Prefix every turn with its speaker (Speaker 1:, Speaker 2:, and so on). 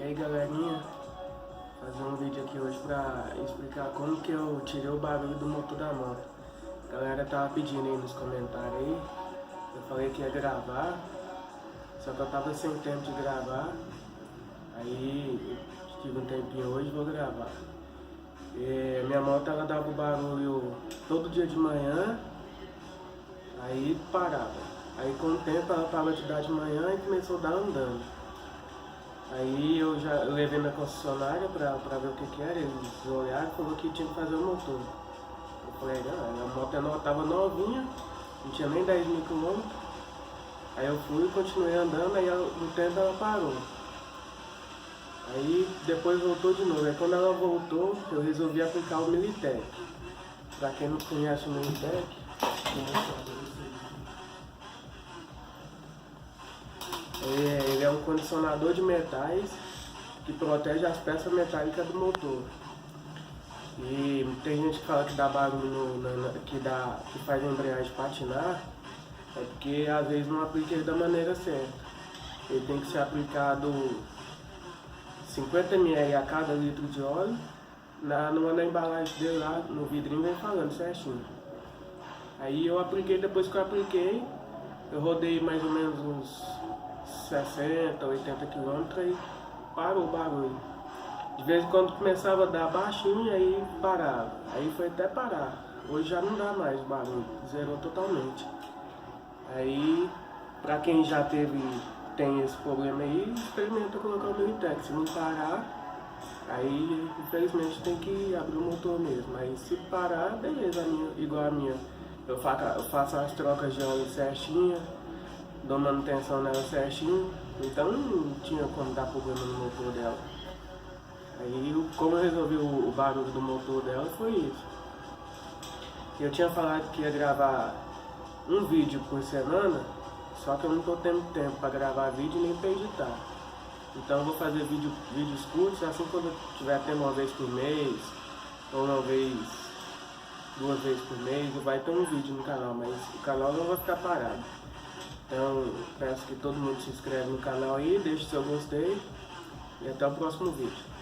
Speaker 1: aí galerinha, fazer um vídeo aqui hoje pra explicar como que eu tirei o barulho do motor da moto. A galera tava pedindo aí nos comentários aí, eu falei que ia gravar, só que eu tava sem tempo de gravar, aí tive um tempinho hoje e vou gravar. Minha moto ela dava o barulho todo dia de manhã, aí parava. Aí com o tempo ela parou de dar de manhã e começou a dar andando. Aí eu levei na concessionária pra ver o que era, eles olharam e falaram que tinha que fazer o motor. Eu falei, não, a moto tava novinha, não tinha nem 10 mil quilômetros. Aí eu fui e continuei andando, aí no tempo ela parou. Aí depois voltou de novo, aí quando ela voltou, eu resolvi aplicar o Militec. Pra quem não conhece o Militec, ele é um condicionador de metais que protege as peças metálicas do motor. E tem gente que fala que dá barulho, que faz a embreagem patinar, é porque às vezes não aplica ele da maneira certa. Ele tem que ser aplicado 50 ml a cada litro de óleo, na embalagem dele lá, no vidrinho vem falando certinho. Aí eu apliquei, depois que eu apliquei, eu rodei mais ou menos uns 60, 80 quilômetros e parou o barulho. De vez em quando começava a dar baixinho, aí parava. Aí foi até parar. Hoje já não dá mais o barulho, zerou totalmente. Aí, pra quem já tem esse problema aí, experimenta colocar o Militec. Se não parar, aí infelizmente tem que abrir o motor mesmo. Aí se parar, beleza, igual a minha. Eu faço as trocas de óleo certinha, dou manutenção nela certinho, então não tinha como dar problema no motor dela. Aí como eu resolvi o barulho do motor dela foi isso. Eu tinha falado que ia gravar um vídeo por semana, só que eu não tô tendo tempo para gravar vídeo nem para editar. Então eu vou fazer vídeos curtos, assim quando eu tiver tempo uma vez por mês, ou uma vez, 2 vezes por mês, vai ter um vídeo no canal, mas o canal não vai ficar parado. Então, peço que todo mundo se inscreve no canal aí, deixe seu gostei e até o próximo vídeo.